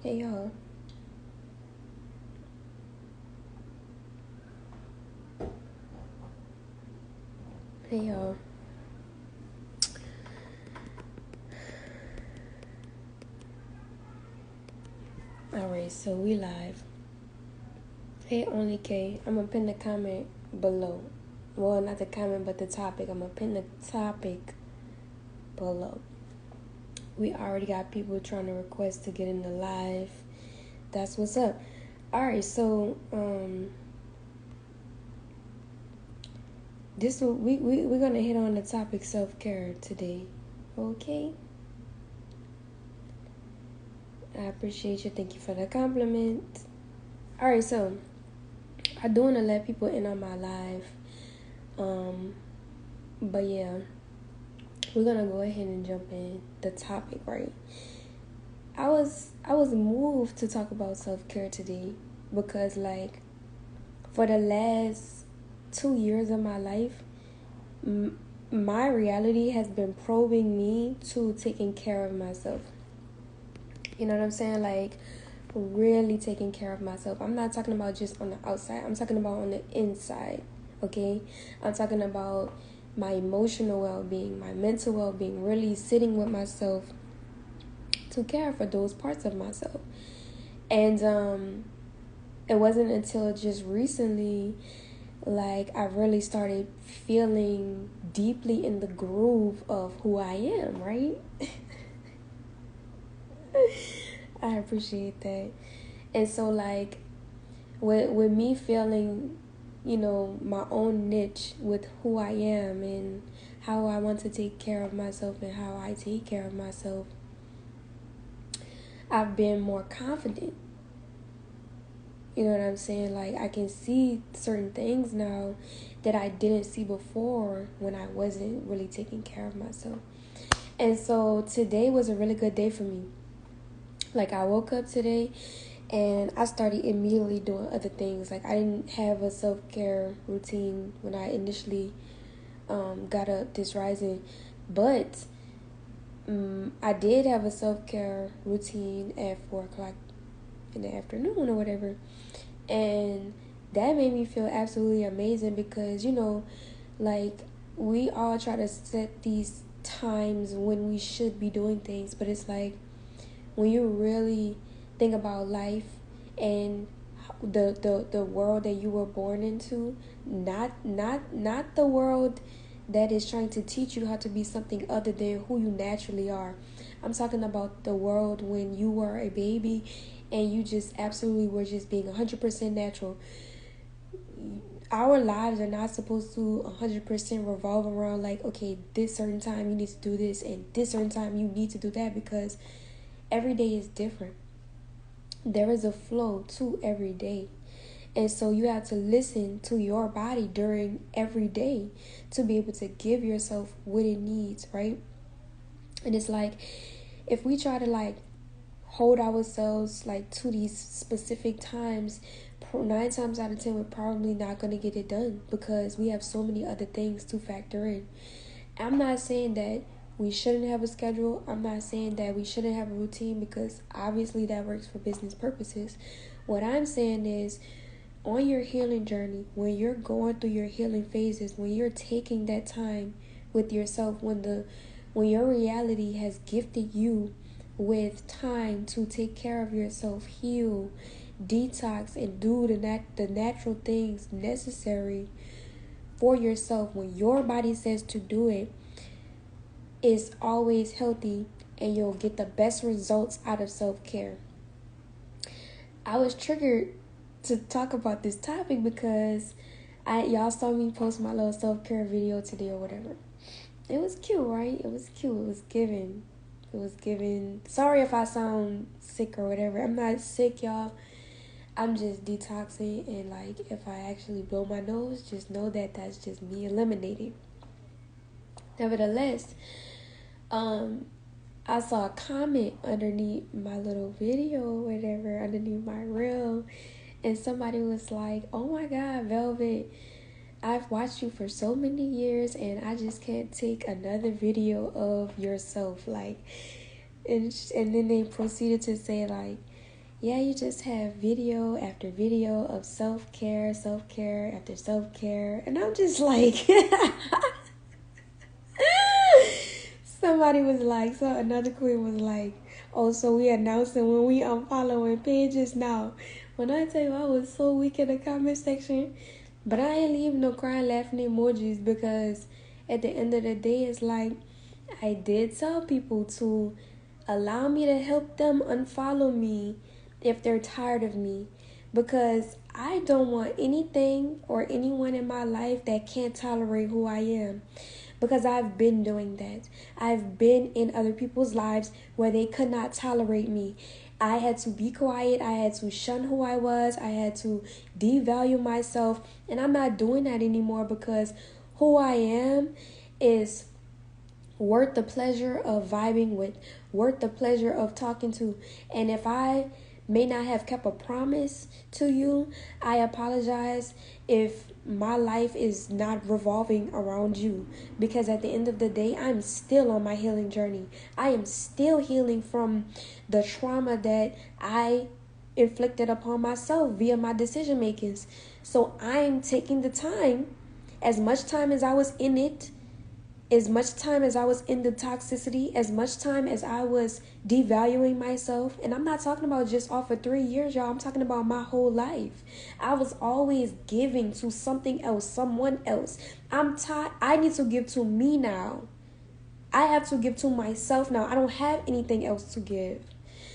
Hey y'all. Hey y'all. Alright, so we live. Hey Only K. I'm gonna pin the comment below. Well, not the comment, but the topic. I'm gonna pin the topic below. We already got people trying to request to get in the live. That's what's up. Alright, so we're gonna hit on the topic self-care today. Okay? I appreciate you. Thank you for the compliment. Alright, so I do want to let people in on my live. But yeah, we're gonna go ahead and jump in the topic, right? I was moved to talk about self-care today because, like, for the last 2 years of my life, my reality has been probing me to taking care of myself. You know what I'm saying? Like, really taking care of myself. I'm not talking about just on the outside. I'm talking about on the inside, okay? I'm talking about my emotional well-being, my mental well-being, really sitting with myself to care for those parts of myself. And it wasn't until just recently, like, I really started feeling deeply in the groove of who I am, right? I appreciate that. And so, like, with me feeling, my own niche with who I am and how I want to take care of myself and how I take care of myself, I've been more confident. You know what I'm saying? Like, I can see certain things now that I didn't see before when I wasn't really taking care of myself. And so today was a really good day for me. Like, I woke up today and I started immediately doing other things. Like, I didn't have a self-care routine when I initially got up this rising. But I did have a self-care routine at 4 o'clock in the afternoon or whatever. And that made me feel absolutely amazing because, like, we all try to set these times when we should be doing things. But it's like, when you really think about life and the world that you were born into, not the world that is trying to teach you how to be something other than who you naturally are. I'm talking about the world when you were a baby and you just absolutely were just being 100% natural. Our lives are not supposed to 100% revolve around, like, okay, this certain time you need to do this and this certain time you need to do that, because every day is different. There is a flow to every day. And so you have to listen to your body during every day to be able to give yourself what it needs, right? And it's like, if we try to, like, hold ourselves, like, to these specific times, 9 times out of 10 we're probably not going to get it done because we have so many other things to factor in. I'm not saying that we shouldn't have a schedule. I'm not saying that we shouldn't have a routine, because obviously that works for business purposes. What I'm saying is, on your healing journey, when you're going through your healing phases, when you're taking that time with yourself, when your reality has gifted you with time to take care of yourself, heal, detox, and do the natural things necessary for yourself, when your body says to do it, is always healthy, and you'll get the best results out of self-care. I was triggered to talk about this topic because y'all saw me post my little self-care video today or whatever. It was cute, right? It was cute. It was giving. Sorry if I sound sick or whatever. I'm not sick, y'all. I'm just detoxing, and, like, if I actually blow my nose, just know that that's just me eliminating. Nevertheless, I saw a comment underneath my little video or whatever, underneath my reel, and somebody was like, "Oh my God, Velvet, I've watched you for so many years and I just can't take another video of yourself." Like, and then they proceeded to say, like, Yeah, you just have video after video of self-care after self-care. And I'm just like, somebody was like, so another queen was like, oh, so we announcing when we unfollowing pages now. When I tell you I was so weak in the comment section, but I ain't leave no crying, laughing emojis because at the end of the day, it's like I did tell people to allow me to help them unfollow me if they're tired of me, because I don't want anything or anyone in my life that can't tolerate who I am. Because I've been doing that. I've been in other people's lives where they could not tolerate me. I had to be quiet. I had to shun who I was. I had to devalue myself. And I'm not doing that anymore because who I am is worth the pleasure of vibing with, worth the pleasure of talking to. And if I may not have kept a promise to you, I apologize if my life is not revolving around you, because at the end of the day, I'm still on my healing journey. I am still healing from the trauma that I inflicted upon myself via my decision makings. So I'm taking the time, as much time as I was in it, as much time as I was in the toxicity, as much time as I was devaluing myself. And I'm not talking about just off of 3 years, y'all. I'm talking about my whole life. I was always giving to something else, someone else. I'm tired. I need to give to me now. I have to give to myself now. I don't have anything else to give.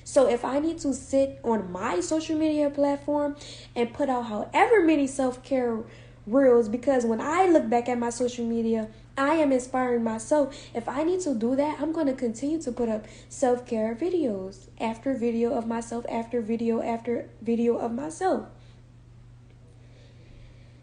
So if I need to sit on my social media platform and put out however many self-care reels, because when I look back at my social media, I am inspiring myself. If I need to do that, I'm going to continue to put up self-care videos after video of myself, after video of myself.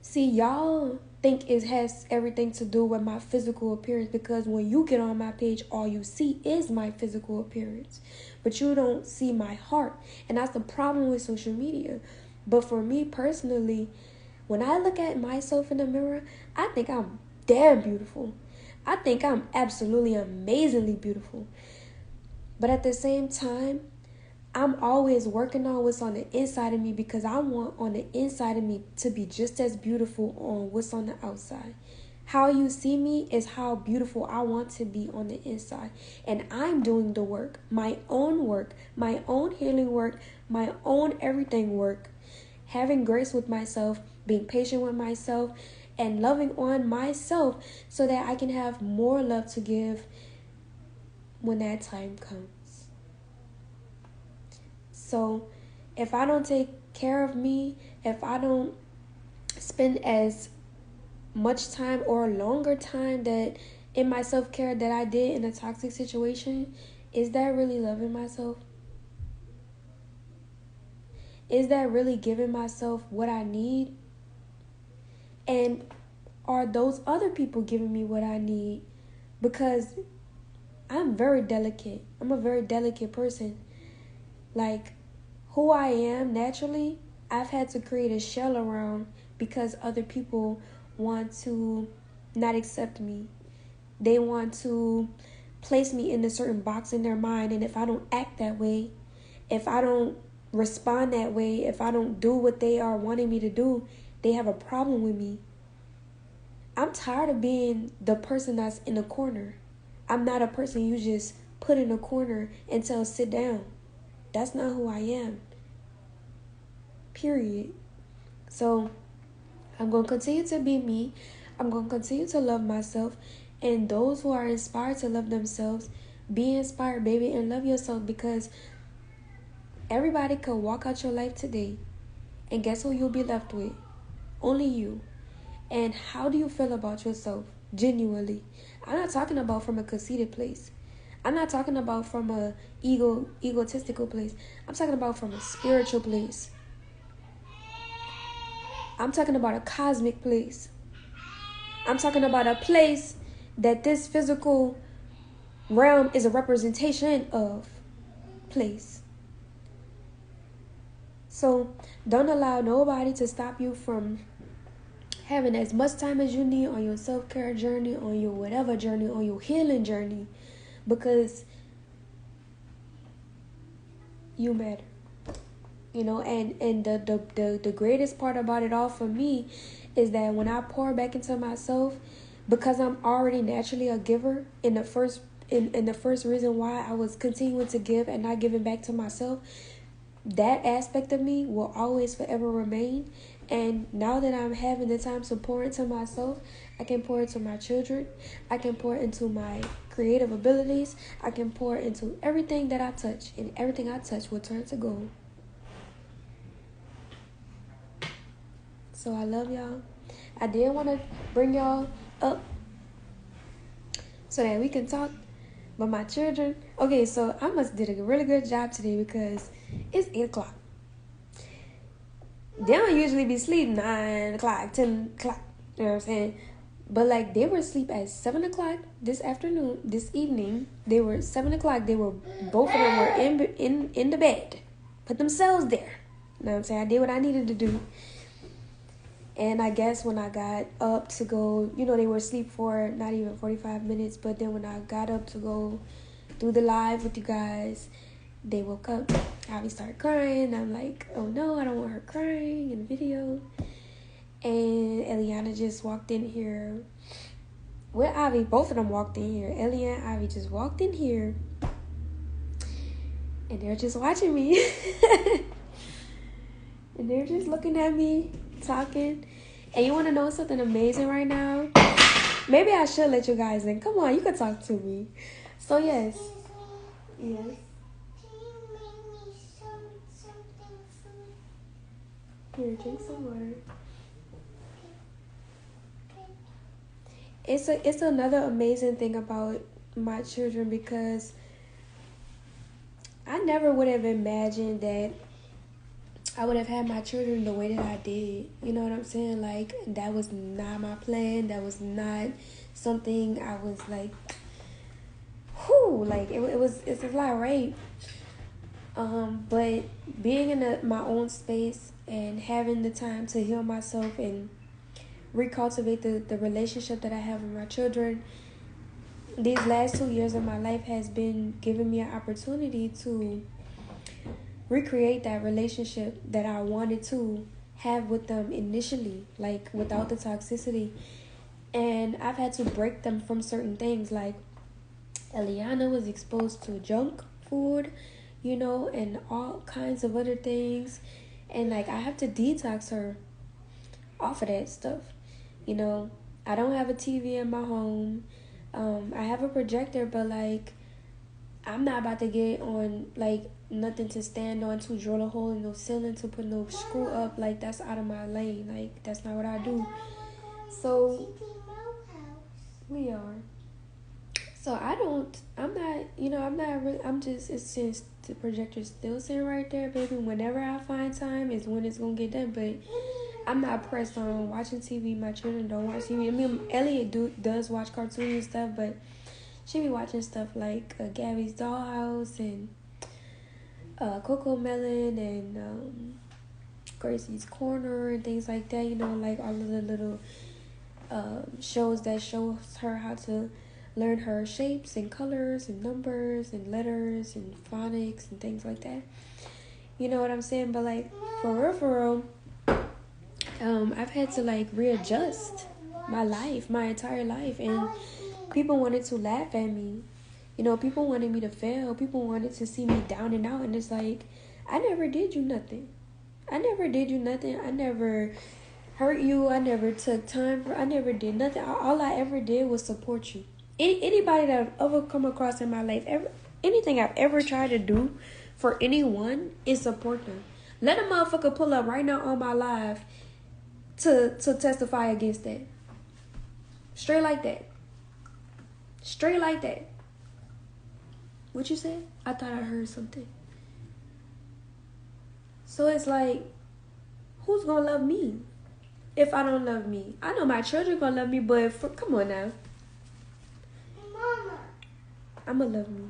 See, y'all think it has everything to do with my physical appearance, because when you get on my page, all you see is my physical appearance, but you don't see my heart. And that's the problem with social media. But for me personally, when I look at myself in the mirror, I think I'm damn beautiful. I think I'm absolutely amazingly beautiful. But at the same time, I'm always working on what's on the inside of me, because I want on the inside of me to be just as beautiful on what's on the outside. How you see me is how beautiful I want to be on the inside. And I'm doing the work, my own healing work, my own everything work. Having grace with myself, being patient with myself, and loving on myself so that I can have more love to give when that time comes. So if I don't take care of me, if I don't spend as much time or longer time that in my self-care that I did in a toxic situation, is that really loving myself? Is that really giving myself what I need? And are those other people giving me what I need? Because I'm very delicate. I'm a very delicate person. Like, who I am naturally, I've had to create a shell around because other people want to not accept me. They want to place me in a certain box in their mind. And if I don't act that way, if I don't respond that way, if I don't do what they are wanting me to do, they have a problem with me. I'm tired of being the person that's in a corner. I'm not a person you just put in a corner and tell sit down. That's not who I am. Period. So I'm going to continue to be me. I'm going to continue to love myself. And those who are inspired to love themselves, be inspired, baby, and love yourself, because everybody can walk out your life today. And guess who you'll be left with? Only you. And how do you feel about yourself? Genuinely. I'm not talking about from a conceited place. I'm not talking about from a egotistical place. I'm talking about from a spiritual place. I'm talking about a cosmic place. I'm talking about a place that this physical realm is a representation of place. So don't allow nobody to stop you from having as much time as you need on your self-care journey, on your whatever journey, on your healing journey, because you matter. You know, and the greatest part about it all for me is that when I pour back into myself, because I'm already naturally a giver, in the first reason why I was continuing to give and not giving back to myself, that aspect of me will always forever remain. And now that I'm having the time to pour into myself, I can pour into my children, I can pour into my creative abilities, I can pour into everything that I touch, and everything I touch will turn to gold. So I love y'all. I did want to bring y'all up so that we can talk. But my children, okay, so I must did a really good job today because it's 8 o'clock. They don't usually be asleep 9 o'clock, 10 o'clock, you know what I'm saying? But like they were asleep at 7 o'clock this evening. They were 7 o'clock. Both of them were in the bed, put themselves there. You know what I'm saying? I did what I needed to do. And I guess when I got up to go, you know, they were asleep for not even 45 minutes. But then when I got up to go do the live with you guys, they woke up. Avi started crying. I'm like, oh no, I don't want her crying in the video. And Eliana just walked in here. With Avi, both of them walked in here. Eliana and Avi just walked in here. And they're just watching me. And they're just looking at me, talking. And you want to know something amazing right now? Maybe I should let you guys in. Come on, you can talk to me. So yes. Yes. Can you make me something food? Here, drink some water. Okay. It's another amazing thing about my children because I never would have imagined that I would have had my children the way that I did. You know what I'm saying? Like, that was not my plan. That was not something I was like, whew, like, it's a lot, right? But being in my own space and having the time to heal myself and recultivate the relationship that I have with my children, these last 2 years of my life has been giving me an opportunity to recreate that relationship that I wanted to have with them initially, like without the toxicity. And I've had to break them from certain things. Like Eliana was exposed to junk food, you know, and all kinds of other things. And like I have to detox her off of that stuff. You know, I don't have a TV in my home. I have a projector, but like I'm not about to get on like nothing to stand on, to drill a hole in no ceiling, to put no screw up. Like that's out of my lane. Like that's not what I do. So we are. So it's just the projector's still sitting right there, baby. Whenever I find time is when it's gonna get done. But I'm not pressed on watching TV. My children don't watch TV. I mean, Elliot does watch cartoons and stuff, but she be watching stuff like Gabby's Dollhouse and Coco Melon and Gracie's Corner and things like that. You know, like all of the little shows that shows her how to learn her shapes and colors and numbers and letters and phonics and things like that. You know what I'm saying? But like for real, I've had to like readjust my life, my entire life, and people wanted to laugh at me. You know, people wanted me to fail. People wanted to see me down and out, and it's like, I never did you nothing. I never hurt you. I never took time I never did nothing. All I ever did was support you. Anybody that I've ever come across in my life, anything I've ever tried to do for anyone is support them. Let a motherfucker pull up right now on my live to testify against that. Straight like that. Straight like that. What you said? I thought I heard something. So it's like, who's gonna love me if I don't love me? I know my children gonna love me, but come on now. Mama, I'ma love me.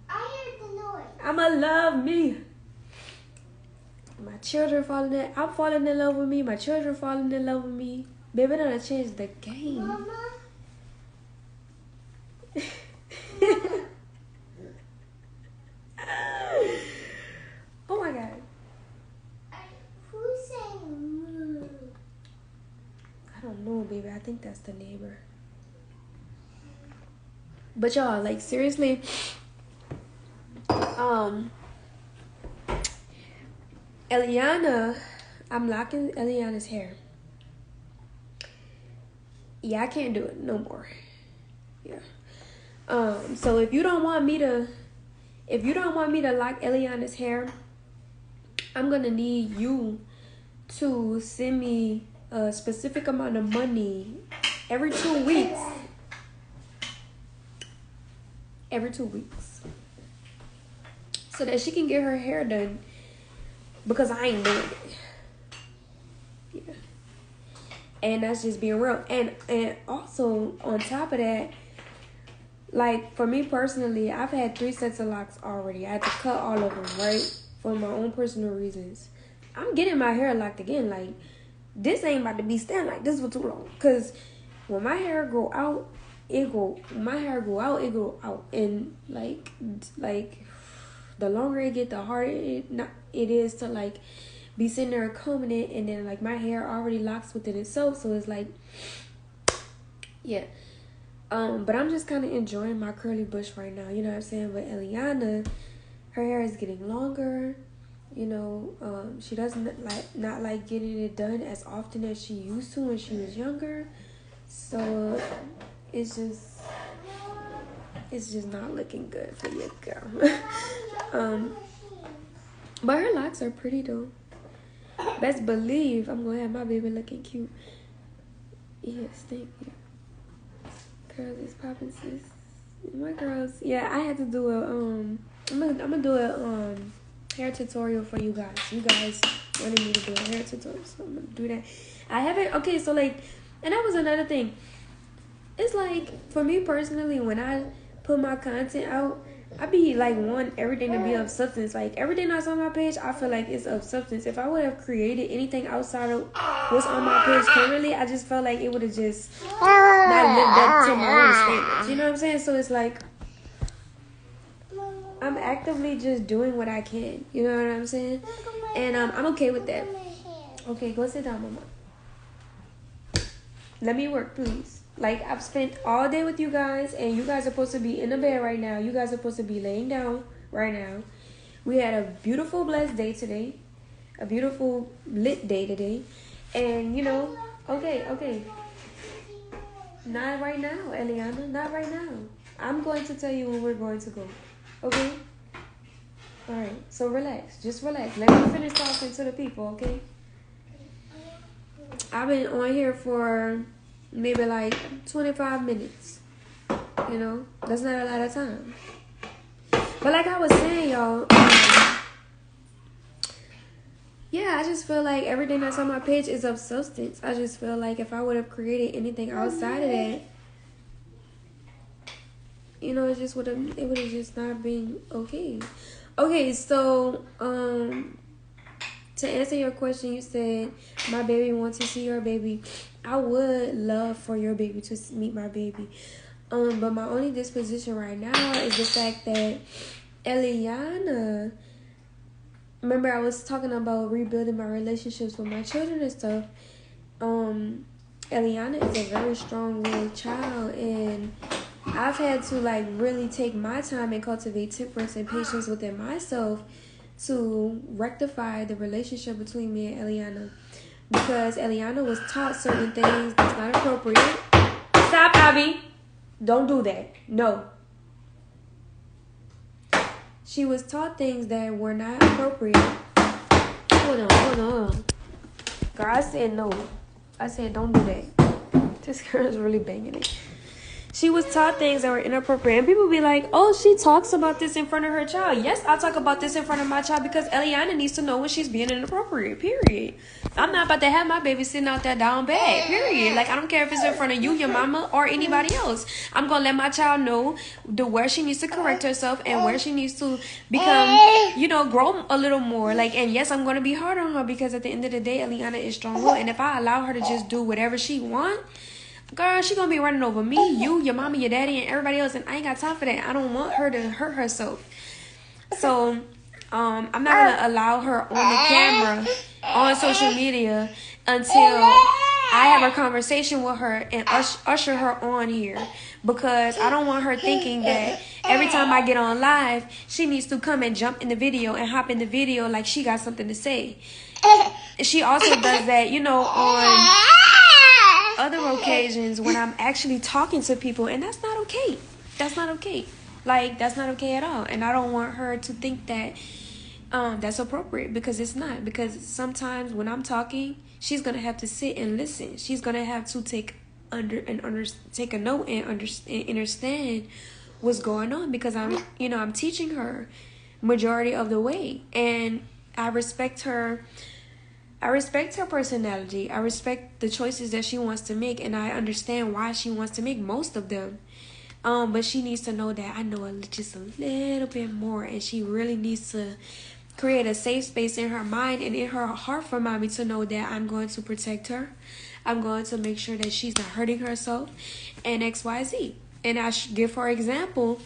I heard the noise. I'ma love me. My children I'm falling in love with me. My children falling in love with me. Baby, done changed the game. Mama. Oh my God. think that's the neighbor. But y'all, like, seriously, Eliana, I'm locking Eliana's hair. Yeah, I can't do it no more. Yeah. So if you don't want me to lock Eliana's hair, I'm gonna need you to send me a specific amount of money every 2 weeks. Every 2 weeks. So that she can get her hair done. Because I ain't doing it. Yeah. And that's just being real. And also, on top of that, like, for me personally, I've had 3 sets of locks already. I had to cut all of them, right? For my own personal reasons. I'm getting my hair locked again. Like, this ain't about to be staying like this for too long. Because when my hair go out, it go out. And, like the longer it get, the harder it is to, like, be sitting there combing it. And then, like, my hair already locks within itself. So it's like, yeah. But I'm just kind of enjoying my curly bush right now. You know what I'm saying? But Eliana, her hair is getting longer. You know, she doesn't not like getting it done as often as she used to when she was younger. So it's just not looking good for your girl. But her locks are pretty though. Best believe I'm gonna have my baby looking cute. Yes, thank you. Girls is popping, sis. My girls, yeah. I had to do a I'm gonna do a hair tutorial for you guys. You guys wanted me to do a hair tutorial, so I'm gonna do that. I haven't. Okay, so like, and that was another thing. It's like, for me personally, when I put my content out, I be like, want everything to be of substance. Like, everything that's on my page, I feel like it's of substance. If I would have created anything outside of what's on my page currently, I just felt like it would have just not lived up to my own standards. You know what I'm saying? So it's like, I'm actively just doing what I can. You know what I'm saying? And I'm okay with that. Okay, go sit down, mama. Let me work, please. Like, I've spent all day with you guys, and you guys are supposed to be in the bed right now. You guys are supposed to be laying down right now. We had a beautiful, blessed day today. A beautiful, lit day today. And, you know, okay. Not right now, Eliana. Not right now. I'm going to tell you when we're going to go. Okay? Alright, so relax. Just relax. Let me finish talking to the people, okay? I've been on here for maybe like 25 minutes. You know, that's not a lot of time. But like I was saying, y'all, yeah, I just feel like everything that's on my page is of substance. I just feel like if I would have created anything outside of that, you know, it would have just not been okay. Okay, so to answer your question, you said my baby wants to see your baby. I would love for your baby to meet my baby. But my only disposition right now is the fact that Eliana, remember I was talking about rebuilding my relationships with my children and stuff. Eliana is a very strong-willed child, and I've had to like really take my time and cultivate temperance and patience within myself to rectify the relationship between me and Eliana. Because Eliana was taught certain things that's not appropriate. Stop, Abby. Don't do that. No. She was taught things that were not appropriate. Hold on. Girl, I said no. I said don't do that. This girl is really banging it. She was taught things that were inappropriate. And people be like, oh, she talks about this in front of her child. Yes, I talk about this in front of my child because Eliana needs to know when she's being inappropriate, period. I'm not about to have my baby sitting out there down bad, period. Like, I don't care if it's in front of you, your mama, or anybody else. I'm going to let my child know where she needs to correct herself and where she needs to become, you know, grow a little more. Like, and yes, I'm going to be hard on her because at the end of the day, Eliana is strong-willed. And if I allow her to just do whatever she wants, girl, she gonna be running over me, you, your mama, your daddy, and everybody else, and I ain't got time for that. I don't want her to hurt herself. So, I'm not gonna allow her on the camera, on social media, until I have a conversation with her and usher her on here, because I don't want her thinking that every time I get on live, she needs to come and jump in the video and hop in the video like she got something to say. She also does that, you know, on other occasions when I'm actually talking to people, and that's not okay. That's not okay. Like, that's not okay at all. And I don't want her to think that that's appropriate, because it's not. Because sometimes when I'm talking, she's gonna have to sit and listen. She's gonna have to take a note and understand what's going on, because I'm teaching her majority of the way, and I respect her. I respect her personality. I respect the choices that she wants to make, and I understand why she wants to make most of them. But she needs to know that I know just a little bit more, and she really needs to create a safe space in her mind and in her heart for mommy to know that I'm going to protect her. I'm going to make sure that she's not hurting herself, and XYZ. And I give her example.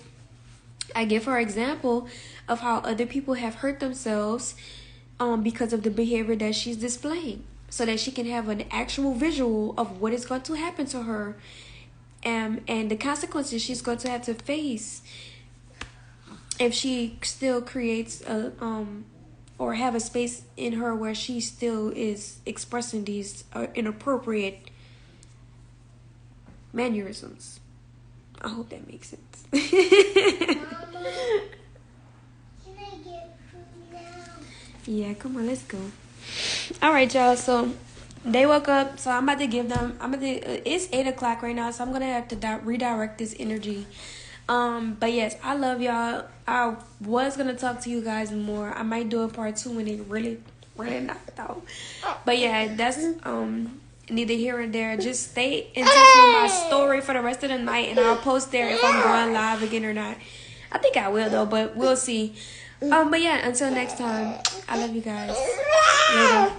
I give her example of how other people have hurt themselves because of the behavior that she's displaying, so that she can have an actual visual of what is going to happen to her, and the consequences she's going to have to face if she still creates a or have a space in her where she still is expressing these inappropriate mannerisms. I hope that makes sense. Mama, can I get food now? Yeah, come on, let's go. All right, y'all. So they woke up. So I'm about to give them. It's 8 o'clock right now, so I'm gonna have to redirect this energy. But yes, I love y'all. I was gonna talk to you guys more. I might do a part 2 when it really knocked out. But yeah, that's neither here or there. Just stay in touch with my story for the rest of the night, and I'll post there if I'm going live again or not. I think I will though, but we'll see. But yeah, until next time, I love you guys. Later.